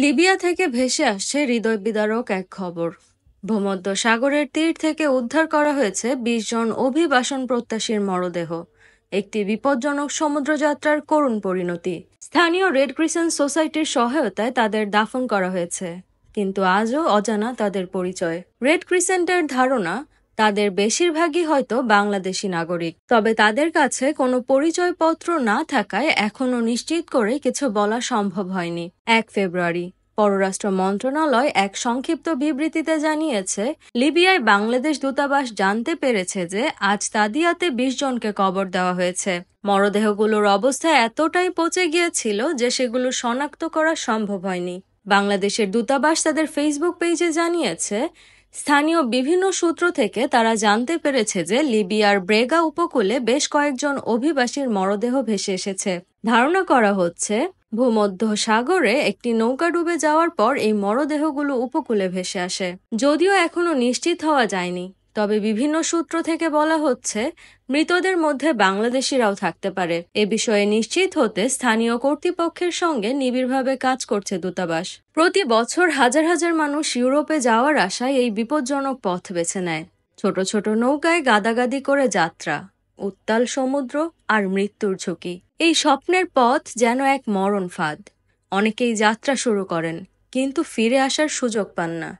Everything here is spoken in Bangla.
লিবিয়া থেকে ভেসে আসছে হৃদয় বিদারক এক খবর। ভূমধ্য সাগরের তীর থেকে উদ্ধার করা হয়েছে ২০ জন অভিবাসন প্রত্যাশীর মরদেহ। একটি বিপজ্জনক সমুদ্রযাত্রার করুণ পরিণতি। স্থানীয় রেড ক্রিসেন্ট সোসাইটির সহায়তায় তাদের দাফন করা হয়েছে, কিন্তু আজও অজানা তাদের পরিচয়। রেড ক্রিসেন্টের ধারণা তাদের বেশিরভাগই হয়তো বাংলাদেশি নাগরিক, তবে তাদের কাছে কোনো পরিচয়পত্র না থাকায় এখনো নিশ্চিত করে কিছু বলা সম্ভব হয়নি। ১ ফেব্রুয়ারি পররাষ্ট্র মন্ত্রণালয় এক সংক্ষিপ্ত বিবৃতিতে জানিয়েছে, লিবিয়ায় বাংলাদেশ দূতাবাস জানতে পেরেছে যে আজ তাদিয়াতে ২০ জনকে কবর দেওয়া হয়েছে। মরদেহগুলোর অবস্থা এতটাই পচে গিয়েছিল যে সেগুলো শনাক্ত করা সম্ভব হয়নি। বাংলাদেশের দূতাবাস তাদের ফেসবুক পেজে জানিয়েছে, স্থানীয় বিভিন্ন সূত্র থেকে তারা জানতে পেরেছে যে লিবিয়ার ব্রেগা উপকূলে বেশ কয়েকজন অভিবাসীর মরদেহ ভেসে এসেছে। ধারণা করা হচ্ছে ভূমধ্য সাগরে একটি নৌকা ডুবে যাওয়ার পর এই মরদেহগুলো উপকূলে ভেসে আসে। যদিও এখনো নিশ্চিত হওয়া যায়নি, তবে বিভিন্ন সূত্র থেকে বলা হচ্ছে মৃতদের মধ্যে বাংলাদেশিরাও থাকতে পারে। এ বিষয়ে নিশ্চিত হতে স্থানীয় কর্তৃপক্ষের সঙ্গে নিবিড়ভাবে কাজ করছে দূতাবাস। প্রতি বছর হাজার হাজার মানুষ ইউরোপে যাওয়ার আশায় এই বিপজ্জনক পথ বেছে নেয়। ছোট ছোট নৌকায় গাদাগাদি করে যাত্রা, উত্তাল সমুদ্র আর মৃত্যুর ঝুঁকি। এই স্বপ্নের পথ যেন এক মরণ ফাঁদ। অনেকেই যাত্রা শুরু করেন, কিন্তু ফিরে আসার সুযোগ পান না।